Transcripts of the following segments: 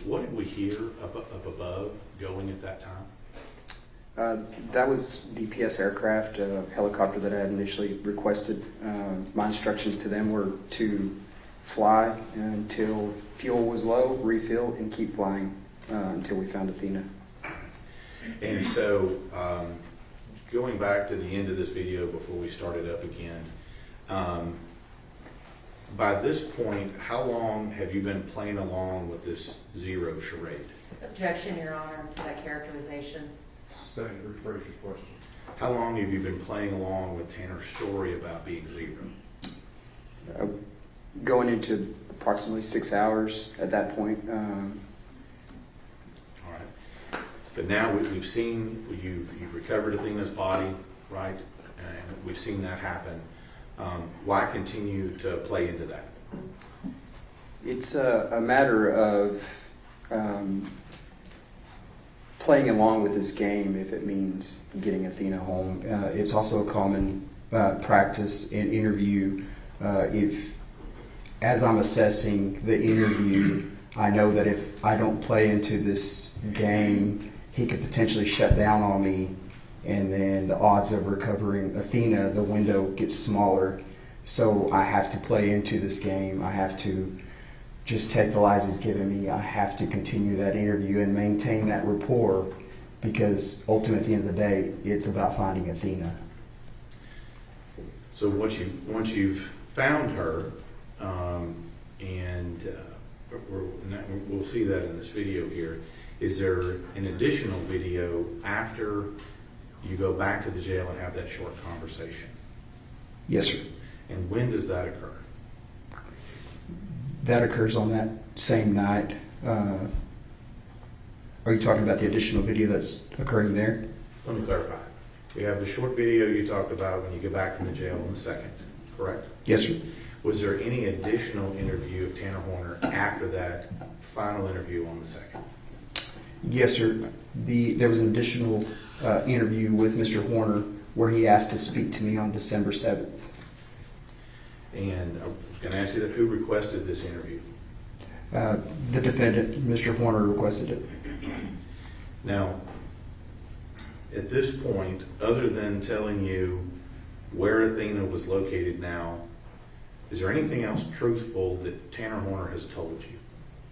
What did we hear up above going at that time? That was DPS aircraft, a helicopter that I had initially requested. My instructions to them were to fly until fuel was low, refill, and keep flying until we found Athena. And so, going back to the end of this video before we started up again, by this point, how long have you been playing along with this zero charade? Objection, Your Honor, to that characterization. Sustain, rephrase your question. How long have you been playing along with Tanner's story about being zero? Going into approximately 6 hours at that point. All right. But now we've seen, you've recovered Athena's body, right? And we've seen that happen. Why continue to play into that? It's a matter of playing along with this game if it means getting Athena home. It's also a common practice in interview. If, as I'm assessing the interview, I know that if I don't play into this game, he could potentially shut down on me, and then the odds of recovering Athena, the window gets smaller. So I have to play into this game. I have to just take the lies he's given me. I have to continue that interview and maintain that rapport, because ultimately at the end of the day, it's about finding Athena. So once you've found her, and we'll see that in this video here, is there an additional video after you go back to the jail and have that short conversation? Yes, sir. And when does that occur? That occurs on that same night. Are you talking about the additional video that's occurring there? Let me clarify. We have the short video you talked about when you get back from the jail in the second, correct? Yes, sir. Was there any additional interview of Tanner Horner after that final interview on the second? Yes, sir. There was an additional interview with Mr. Horner where he asked to speak to me on December 7th. And I was going to ask you that, who requested this interview? The defendant, Mr. Horner, requested it. Now, at this point, other than telling you where Athena was located now, is there anything else truthful that Tanner Horner has told you?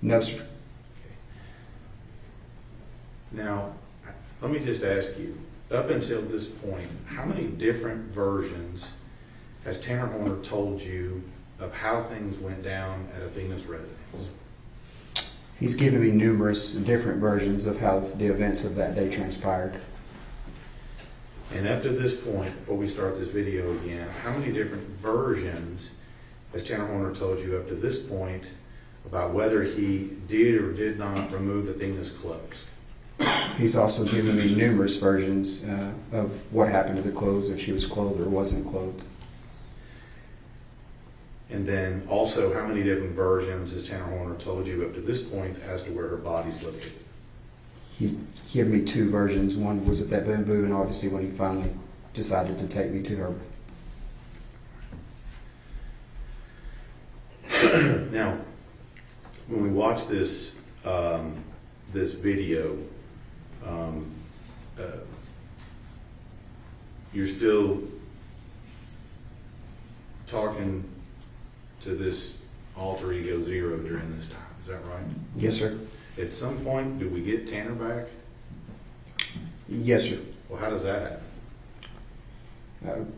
No, sir. Okay. Now, let me just ask you, up until this point, how many different versions has Tanner Horner told you of how things went down at Athena's residence? He's given me numerous different versions of how the events of that day transpired. And up to this point, before we start this video again, how many different versions has Tanner Horner told you up to this point about whether he did or did not remove Athena's clothes? He's also given me numerous versions of what happened to the clothes, if she was clothed or wasn't clothed. And then also, how many different versions has Tanner Horner told you up to this point as to where her body's located? He gave me two versions. One was at that bamboo, and obviously when he finally decided to take me to her. Now, when we watch this this video, you're still talking to this alter ego zero during this time. Is that right? Yes, sir. At some point, do we get Tanner back? Yes, sir. Well, how does that happen?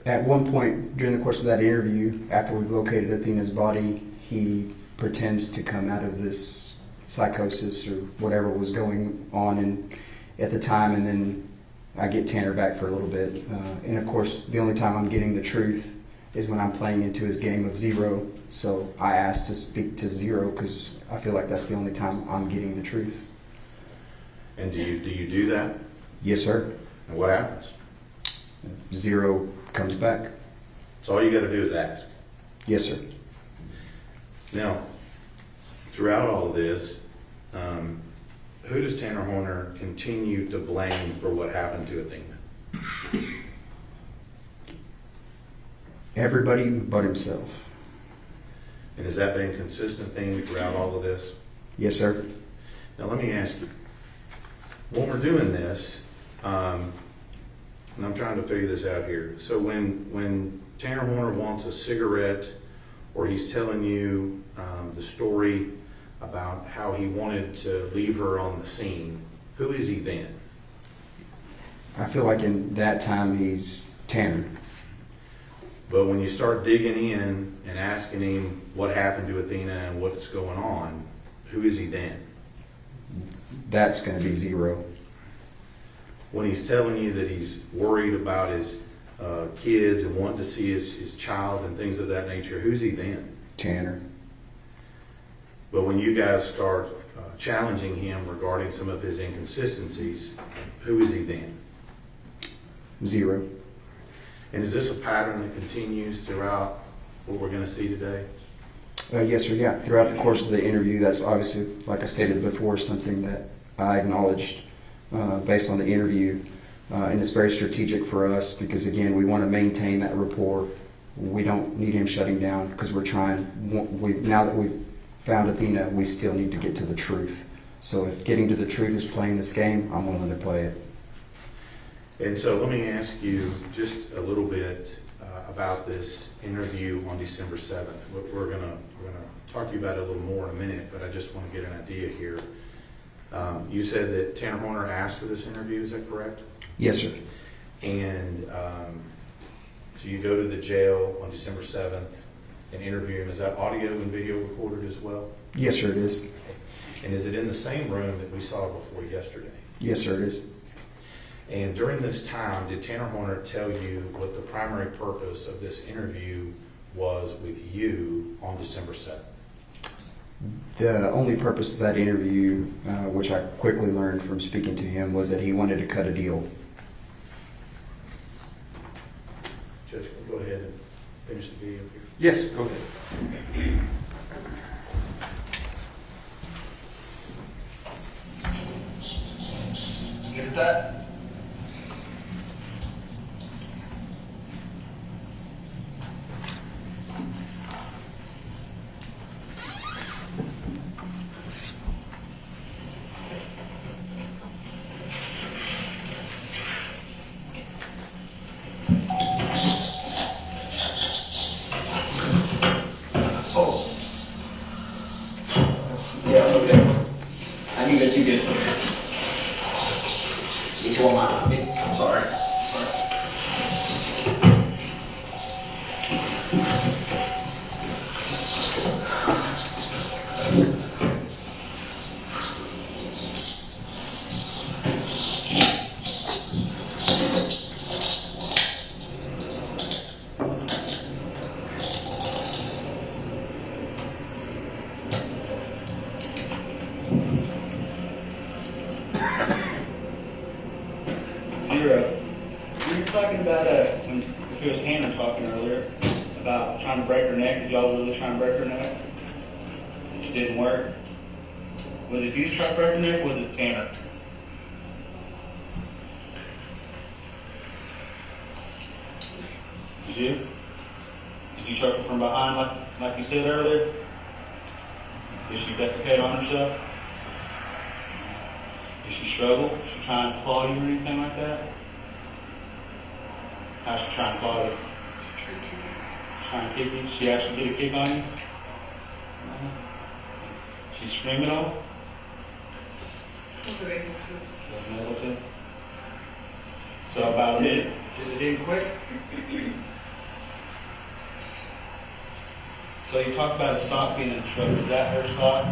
At one point during the course of that interview, after we've located Athena's body, he pretends to come out of this psychosis or whatever was going on at the time, and then I get Tanner back for a little bit. And of course, the only time I'm getting the truth is when I'm playing into his game of zero. So I asked to speak to zero because I feel like that's the only time I'm getting the truth. And do you do that? Yes, sir. And what happens? Zero comes back. So all you got to do is ask. Yes, sir. Now, throughout all this, who does Tanner Horner continue to blame for what happened to Athena? Everybody but himself. And has that been a consistent theme throughout all of this? Yes, sir. Now, let me ask you, when we're doing this, and I'm trying to figure this out here. So when Tanner Horner wants a cigarette, or he's telling you the story about how he wanted to leave her on the scene, who is he then? I feel like in that time he's Tanner. But when you start digging in and asking him what happened to Athena and what's going on, who is he then? That's going to be Zero. When he's telling you that he's worried about his kids and wanting to see his child and things of that nature, who's he then? Tanner. But when you guys start challenging him regarding some of his inconsistencies, who is he then? Zero. And is this a pattern that continues throughout what we're going to see today? Yes, sir. Yeah. Throughout the course of the interview, that's obviously, like I stated before, something that I acknowledged based on the interview. And it's very strategic for us because, again, we want to maintain that rapport. We don't need him shutting down because we're trying. Now that we've found Athena, we still need to get to the truth. So if getting to the truth is playing this game, I'm willing to play it. And so let me ask you just a little bit about this interview on December 7th. We're going to talk to you about it a little more in a minute, but I just want to get an idea here. You said that Tanner Horner asked for this interview, is that correct? Yes, sir. And so you go to the jail on December 7th and interview him. Is that audio and video recorded as well? Yes, sir, it is. And is it in the same room that we saw before yesterday? Yes, sir, it is. And during this time, did Tanner Horner tell you what the primary purpose of this interview was with you on December 7th? The only purpose of that interview, which I quickly learned from speaking to him, was that he wanted to cut a deal. Judge, can we go ahead and finish the video here? Yes, go ahead. Get that? Oh. Yeah, okay. I knew that you did. Before my sorry. Zero. You were talking about, when it was Hannah talking earlier, about trying to break her neck. Did y'all really try and break her neck? It didn't work. Was it you trying to break her neck, or was it Tanner? Did you? Did you choke her from behind like you said earlier? Did she defecate on herself? Did she struggle? Did she try and claw you or anything like that? How's she trying to claw you? Trying to kick you? She actually did a kick on you? She screamed at all? Wasn't able to. So about it in quick? So you talked about a sock being in the truck. Is that her sock?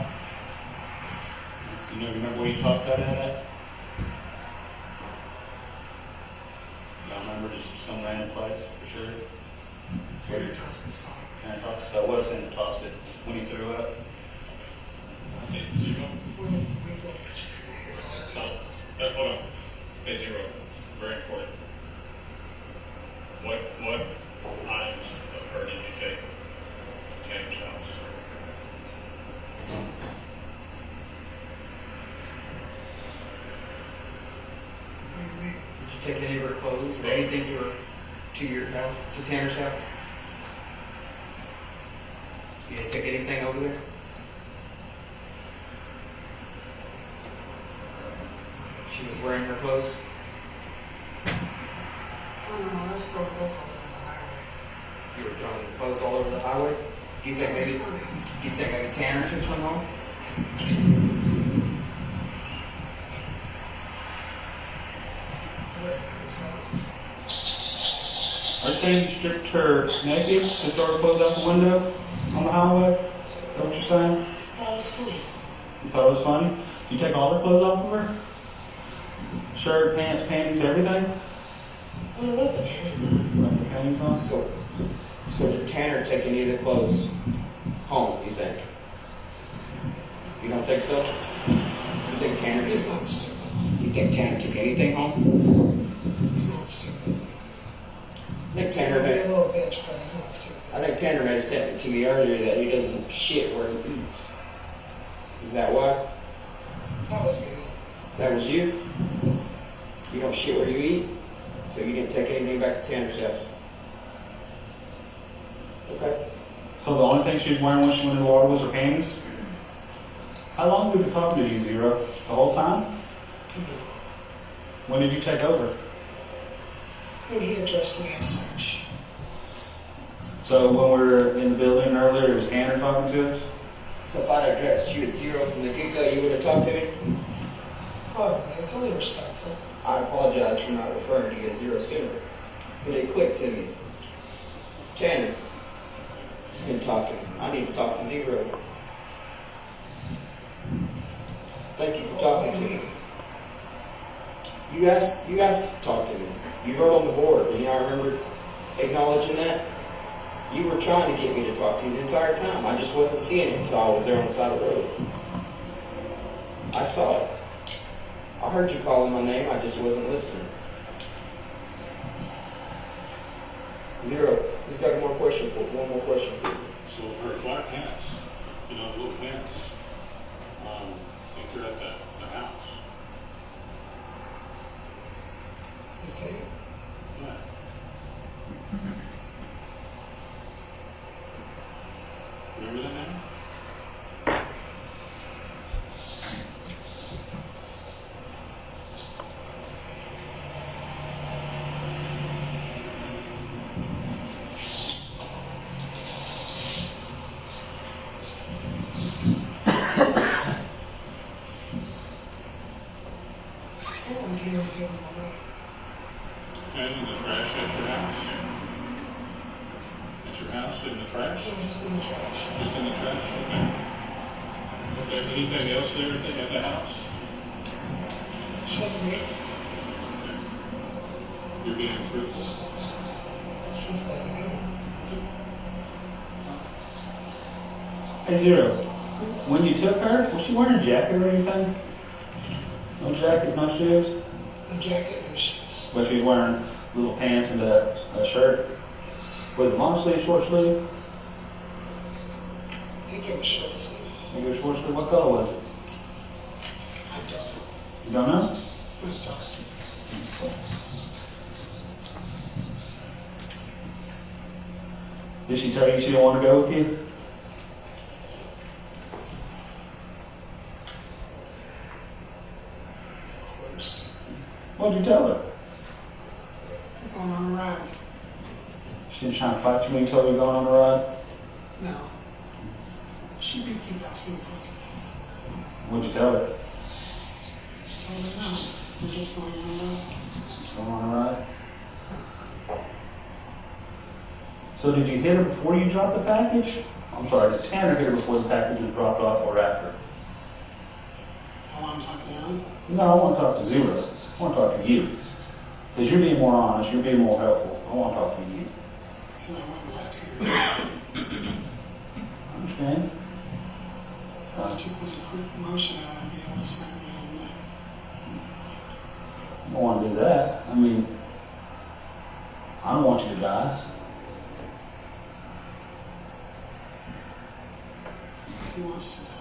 You don't remember where you tossed that at? You don't remember, just some random place, for sure? Where did you toss the sock? And I tossed it. So I was saying tossed it when you threw up. Okay, zero. No, hold on. Okay, zero. Very important. What items of her did you take to Tanner's house? Did you take any of her clothes or anything to your house, to Tanner's house? You didn't take anything over there? she was wearing her clothes? Oh no, I was throwing clothes all over the highway. You were throwing clothes all over the highway? Do you think maybe Tanner took some home? Are you saying you stripped her naked to throw her clothes out the window on the highway? Is that what you're saying? That was funny. You thought it was funny? Did you take all her clothes off of her? Shirt, pants, panties, everything? Well, I left the panties on. Left the panties on? So did Tanner take any of the clothes home, you think? You don't think so? You think Tanner He's took, not stupid. you think Tanner took anything home? He's not stupid. I think He Tanner might be a had, little bitch, but he's not stupid. I think Tanner had stated to me earlier that he doesn't shit where he eats. Is that why? That was me. That was you? You don't shit where you eat? So you didn't take anything back to Tanner's house? Okay. So the only thing she was wearing when she went in the water was her panties? How long have we been talking to you, Zero? The whole time? When did you take over? When he addressed me as such. So when we were in the building earlier, it was Tanner talking to us? So if I'd addressed you as Zero from the get-go, you would have talked to me? Probably. It's only respectful. I apologize for not referring to you as Zero sooner. But it clicked to me. Tanner, you've been talking. I need to talk to Zero. Thank you for talking to me. You asked to talk to me. You wrote on the board, and I remember acknowledging that. You were trying to get me to talk to you the entire time. I just wasn't seeing it until I was there on the side of the road. I saw it. I heard you calling my name, I just wasn't listening. Zero, who's got one more question for you? So her black pants, little pants, think they're at the house. Okay? Yeah. Remember that now? I don't give a damn away. And in the trash at your house. At your house, in the trash? I'm just in the trash. Just in the trash, okay. Okay, anything else there at the house? Shut me. You're being truthful. Truthful as I can. Hey, Zero, when you took her, was she wearing a jacket or anything? No jacket, no shoes? The jacket, no shoes. But she's wearing little pants and a shirt? Yes. Was it long sleeve, short sleeve? I think it was short sleeve. Maybe it was short sleeve. What color was it? I don't know. You don't know? It was dark. Did she tell you she didn't want to go with you? Of course. What'd you tell her? We're going on a ride. She was trying to fight you when you told her you were going on a ride? No. She did keep asking questions. What'd you tell her? Told her no. We're just going on a ride. Just going on a ride? So did you hit her before you dropped the package? I'm sorry, did Tanner hit her before the package was dropped off or after? I want to talk to him. No, I want to talk to Zero. I want to talk to you. Because you're being more honest, you're being more helpful. I want to talk to you. And I went back to her. I understand? All I took was a quick motion and I'd be able to sign my own name. I don't want to do that. I mean, I don't want you to die. He wants to die.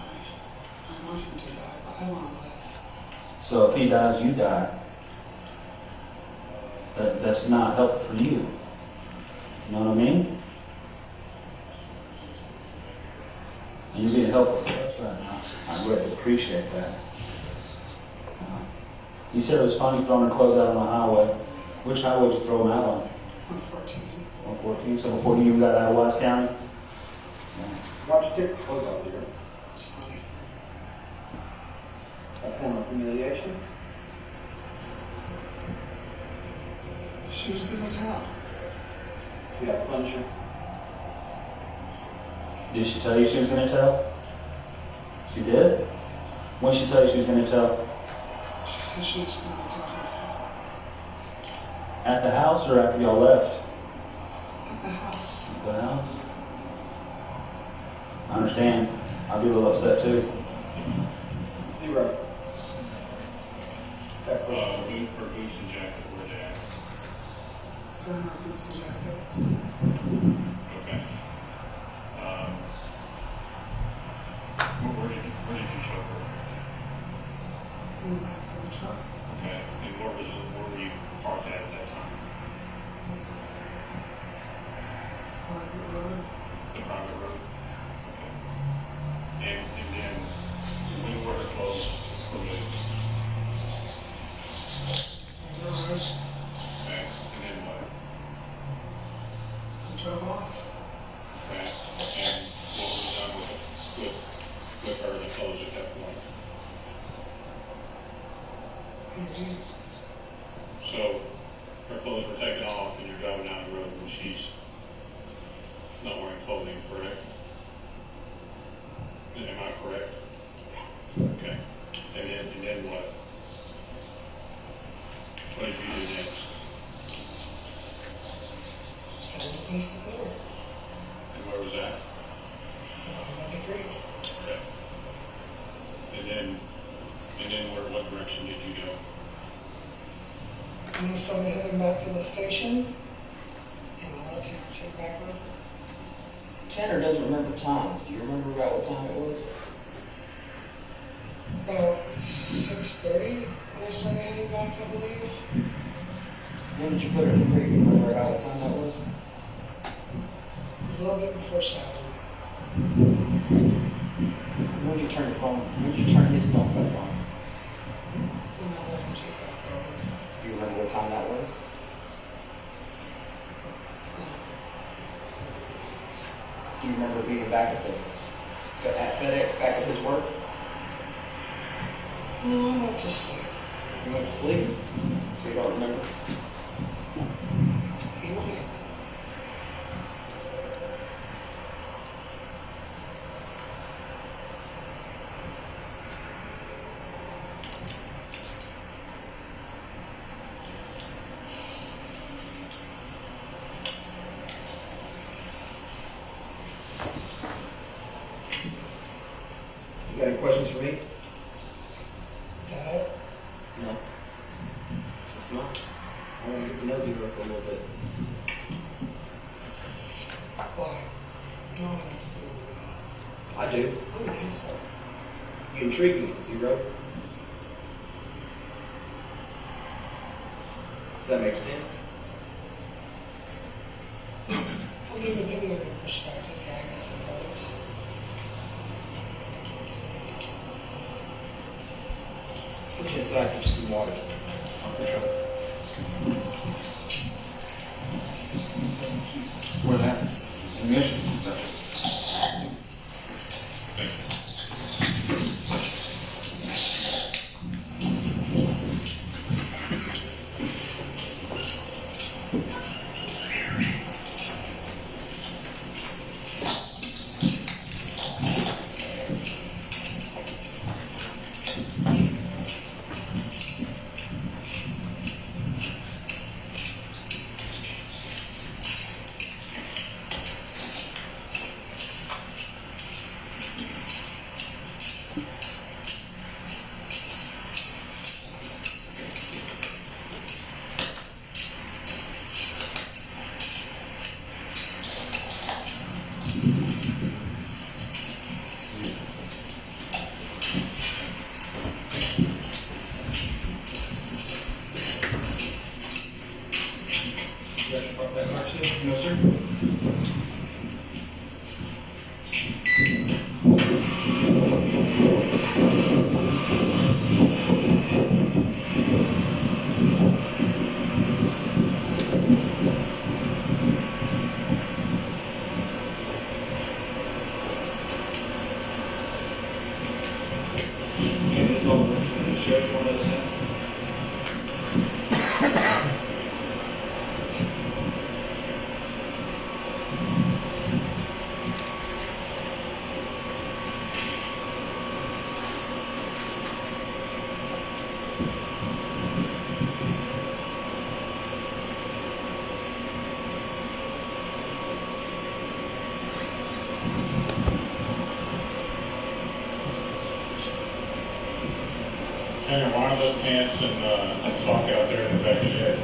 I want him to die, but I want to live. So if he dies, you die. That's not helpful for you. You know what I mean? And you're being helpful for us right now. I really appreciate that. You said it was funny throwing her clothes out on the highway. Which highway did you throw them out on? 114. 114, so before you even got out of Wise County? Why'd you take the clothes off, Zero? It's funny. A form of humiliation? She was going to tell. So you got to punish her? Did she tell you she was going to tell? She did? When did she tell you she was going to tell? She said she was going to tell her dad. At the house or after y'all left? At the house. At the house? I understand. I'd be a little upset too. Zero. Got question. Her boots and jacket were there. They're not boots and jacket. Okay. Where did you show her? In the back of the truck. Okay. And where were you parked at that time? Private road. The private road? Okay. And then when were her clothes removed? Garage. Okay. And then what? And drove off. Okay. And what was done with her, the clothes at that point? Indeed. So her clothes were taken off and you're driving down the road and she's not wearing clothing, correct? Am I correct? Okay. And then what? What did you do next? Found a place to go. And where was that? About the creek. Okay. And then what direction did you go? And I started heading back to the station. And I let Tanner take back road. Tanner doesn't remember times. Do you remember about what time it was? About 6:30. I started heading back, I believe. When did you put her in the creek? Do you remember about what time that was? A little bit before 7. When did you turn your phone? When did you turn his phone back on? And I let him take back road. Do you remember what time that was? Do you remember being back at FedEx, back at his work? No, I went to sleep. You went to sleep, so you don't remember? He went. You got any questions for me? Is that it? No. It's not. I want to get to know Zero for a little bit. Why? No one wants to do it. I do. I don't think so. You intrigue me, Zero. Does that make sense? I'll give you a different perspective, yeah, I guess it does. Let's get you inside, get you some water. I'll control it. Where that? In Michigan. Thank you. what the sheriff wanted to say? Tanner, why are those pants and sock out there in the back shed?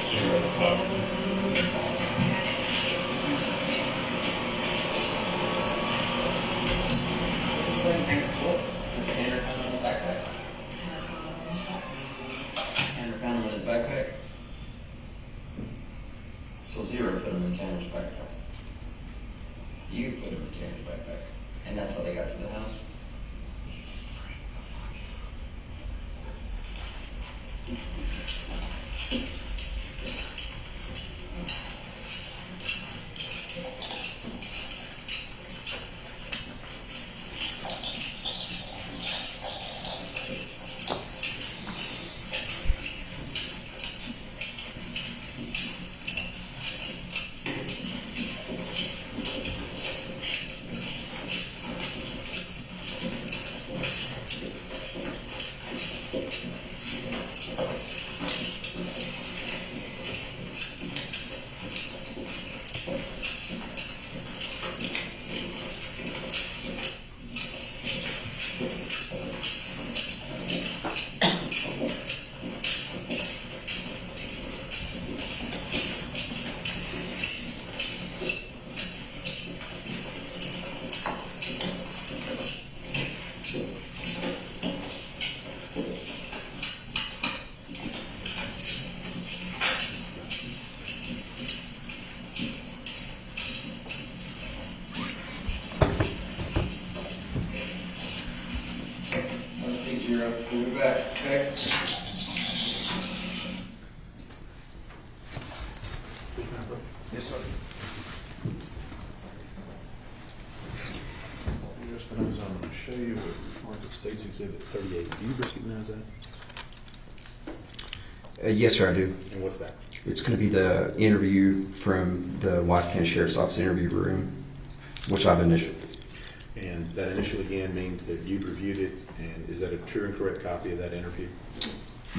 Zero. Does Tanner found him in his backpack? Tanner found him in his backpack? So Zero put him in Tanner's backpack. You put him in Tanner's backpack. And that's how they got to the house? Zero. Move it back, okay? Yes, sir. Yes, but I'm going to show you what Market States Exhibit 38. Do you recognize that? Yes, sir, I do. And what's that? It's going to be the interview from the Wise County Sheriff's Office interview room, which I've initialed. And that initial again means that you've reviewed it, and is that a true and correct copy of that interview?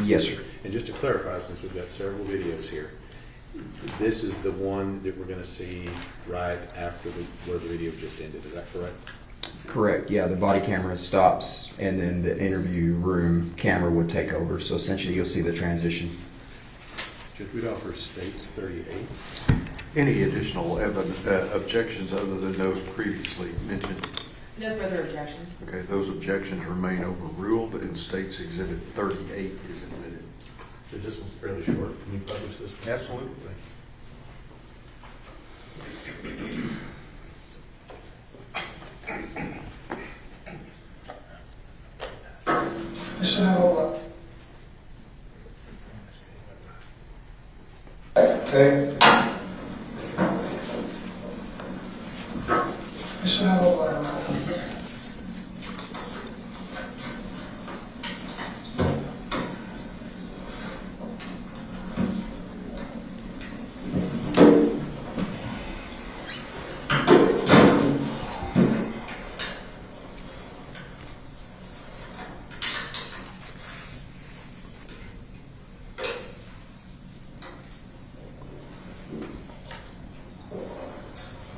Yes, sir. And just to clarify, since we've got several videos here, this is the one that we're going to see right after where the video just ended. Is that correct? Correct. Yeah, the body camera stops, and then the interview room camera would take over. So essentially, you'll see the transition. Judge Rudolph states 38. Any additional objections other than those previously mentioned? No further objections. Okay, those objections remain overruled and States Exhibit 38 is admitted. So this one's fairly short. Can you publish this one? Absolutely. I should have a look. Okay. I should have a water bottle.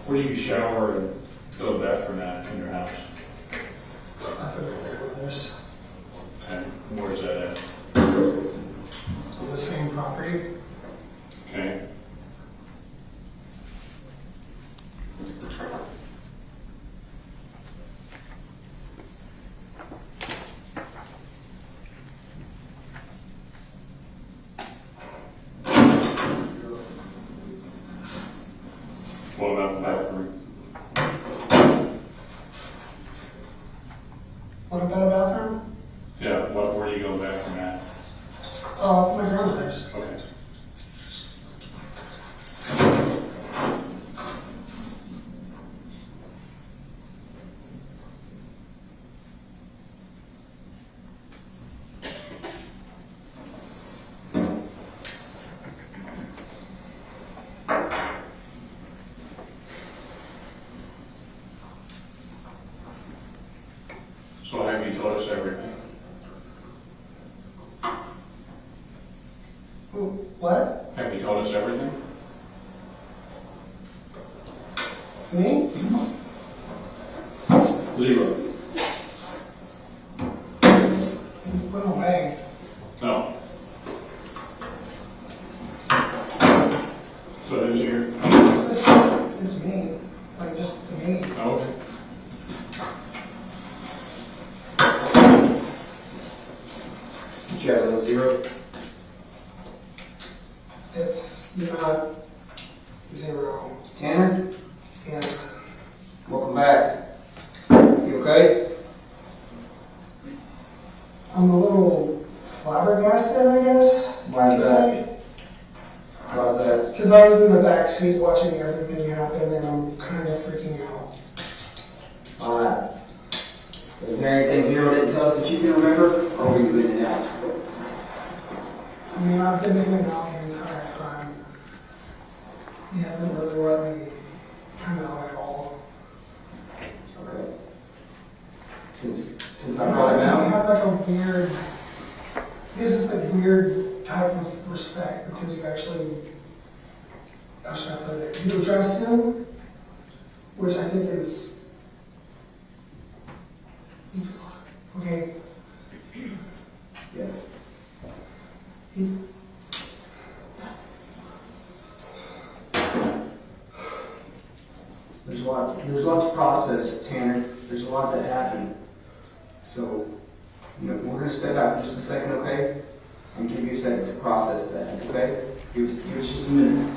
Where do you shower and go to the bathroom at in your house? Up at the brothers. And where's that at? On the same property. Okay. What about the bathroom? What about a bathroom? Yeah, where do you go to the bathroom at? My grandmother's. Okay. So have you told us everything? What? Have you told us everything? Me? 0. He went away. No. So who's here? It's me. Like, just me. Oh, okay. Did you have a little 0? It's not 0. Tanner, Yeah. welcome back. You okay? I'm a little flabbergasted, I guess. Why is that? How's that? Because I was in the back seat watching everything happen, and I'm kind of freaking out. Alright. Is there anything 0 didn't tell us that you can remember? Or were you in and out? I mean, I've been in and out the entire time. He hasn't really let me come out at all. Okay. Since I brought him He out? has like a weird, this is a weird type of respect because you actually, how should I put it? You trust him, which I think is, he's, okay. Yeah. He, There's lots to process, Tanner. There's a lot that happened. So, we're going to step out for just a second, okay? And give you a second to process that, okay? Give us just a minute.